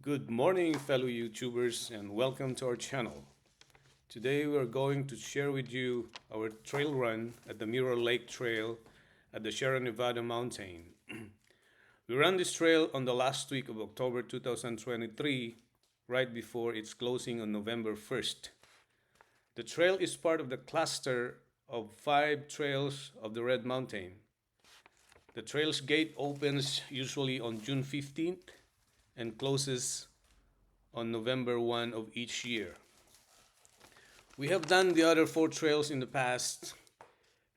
Good morning, fellow YouTubers, and welcome to our channel. Today we're going to share with you our trail run at the Mirrol Lake Trail at the Sierra Nevada mountain. We ran this trail on the last week of October 2023, right before its closing on November 1st. The trail is part of the cluster of 5 trails of the Red Mountain. The trail's gate opens usually on June 15th and closes on November 1 of each year. We have done the other 4 trails in the past,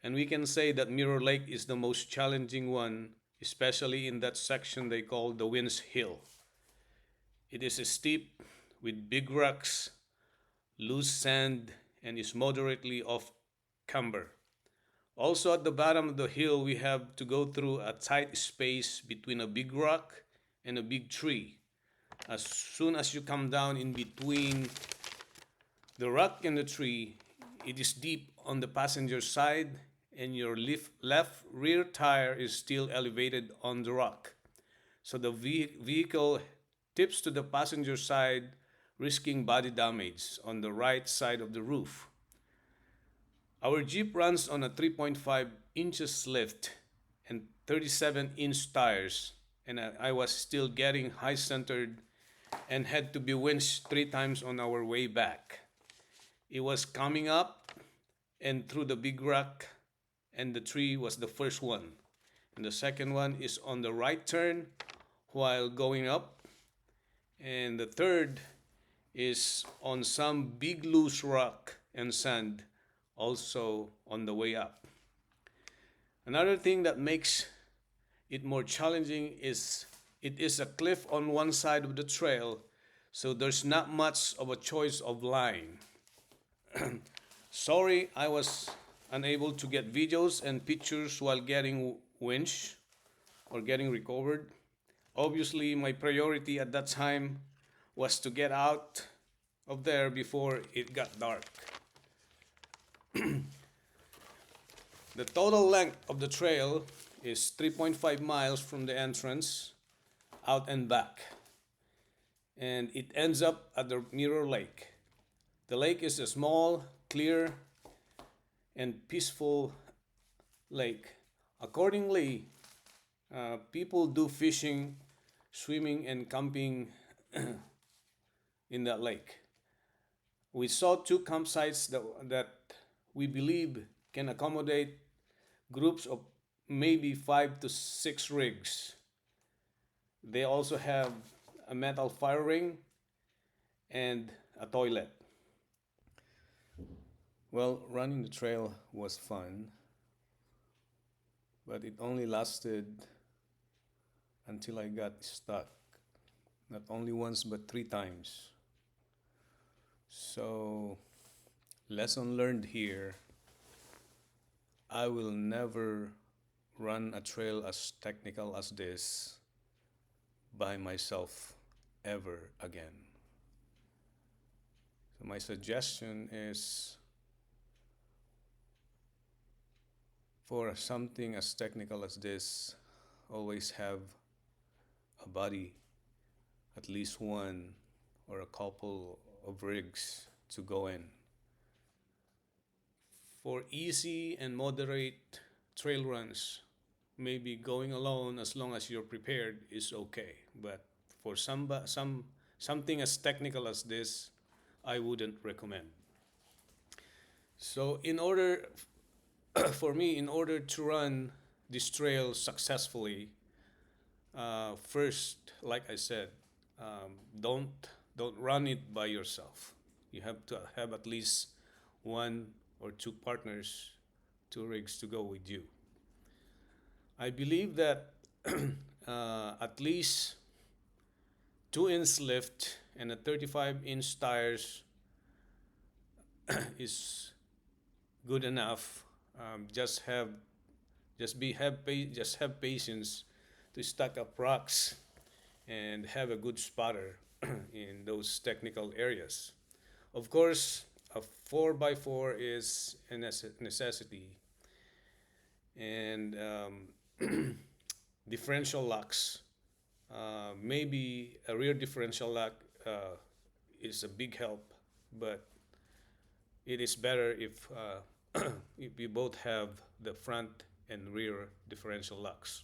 and we can say that Mirror Lake is the most challenging one, especially in that section they call the Winds Hill. It is steep with big rocks, loose sand, and is moderately off camber. Also at the bottom of the hill, we have to go through a tight space between a big rock and a big tree. As soon as you come down in between the rock and the tree, it is deep on the passenger side, and your left rear tire is still elevated on the rock. So the vehicle tips to the passenger side, risking body damage on the right side of the roof. Our Jeep runs on a 3.5 inches lift and 37-inch tires, and I was still getting high-centered and had to be winched 3 times on our way back. It was coming up and through the big rock, and the tree was the first one. And the second one is on the right turn while going up. And the third is on some big loose rock and sand also on the way up. Another thing that makes it more challenging is it is a cliff on one side of the trail, so there's not much of a choice of line. Sorry, I was unable to get videos and pictures while getting winch or getting recovered. Obviously, my priority at that time was to get out of there before it got dark. The total length of the trail is 3.5 miles from the entrance out and back, and it ends up at the Mirror Lake. The lake is a small, clear, and peaceful lake. Accordingly, people do fishing, swimming, and camping in that lake. We saw 2 campsites that we believe can accommodate groups of maybe 5 to 6 rigs. They also have a metal fire ring and a toilet. Well, running the trail was fun, but it only lasted until I got stuck. Not only once, but 3 times. So, lesson learned here, I will never run a trail as technical as this by myself ever again. So my suggestion is, for something as technical as this, always have a buddy, at least one or a couple of rigs to go in. For easy and moderate trail runs, maybe going alone as long as you're prepared is okay. But for something as technical as this, I wouldn't recommend. So for me, in order to run this trail successfully, first, like I said, don't run it by yourself. You have to have at least 1 or 2 partners, 2 rigs to go with you. I believe that at least 2-inch lift and a 35-inch tires is good enough. Just have patience to stack up rocks and have a good spotter in those technical areas. Of course, a 4x4 is a necessity, and differential locks Maybe a rear differential lock is a big help, but it is better if you both have the front and rear differential locks.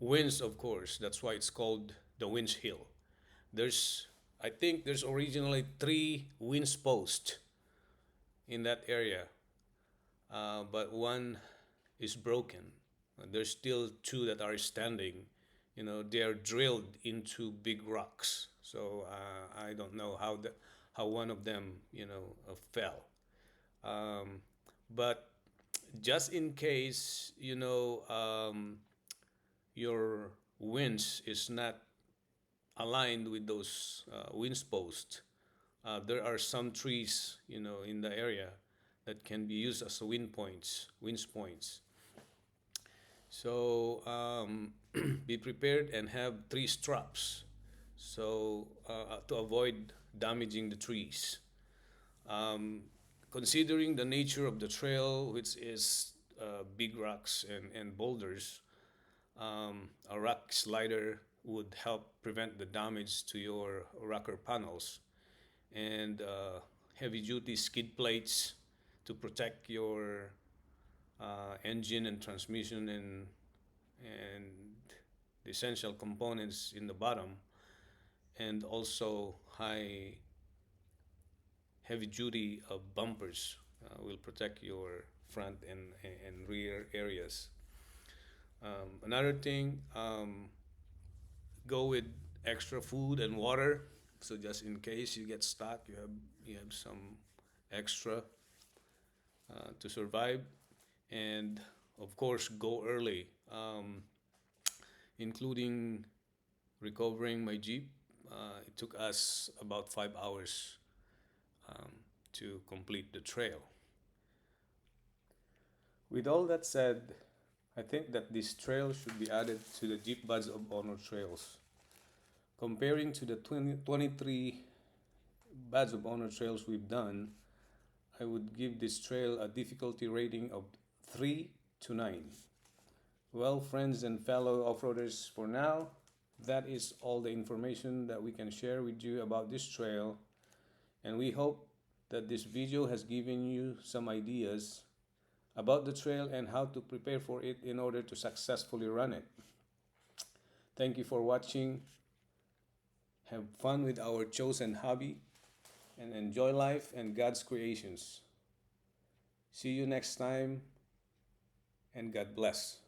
Winch, of course, that's why it's called the winch hill. There's, I think there's originally three winch posts in that area, but one is broken. There's still two that are standing. You know, they are drilled into big rocks. So I don't know how one of them, fell. Um, but just in case, your winch is not aligned with those winch posts, there are some trees, in the area that can be used as winch points. So be prepared and have three straps, so to avoid damaging the trees. Um, Considering the nature of the trail, which is big rocks and boulders, a rock slider would help prevent the damage to your rocker panels, and heavy duty skid plates to protect your engine and transmission and the essential components in the bottom, and also heavy duty bumpers will protect your front and rear areas. Another thing, go with extra food and water. So just in case you get stuck, you have some extra to survive. And of course, go early, including recovering my Jeep. It took us about 5 hours um, to complete the trail. With all that said, I think that this trail should be added to the Jeep Badge of Honor trails. Comparing to the 23 Badge of Honor trails we've done, I would give this trail a difficulty rating of 3 to 9. Well, friends and fellow off-roaders, for now, that is all the information that we can share with you about this trail, and we hope that this video has given you some ideas about the trail and how to prepare for it in order to successfully run it. Thank you for watching. Have fun with our chosen hobby and enjoy life and God's creations. See you next time, and God bless.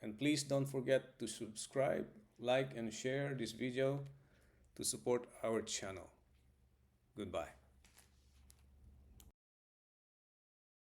And please don't forget to subscribe, like, and share this video to support our channel. Goodbye.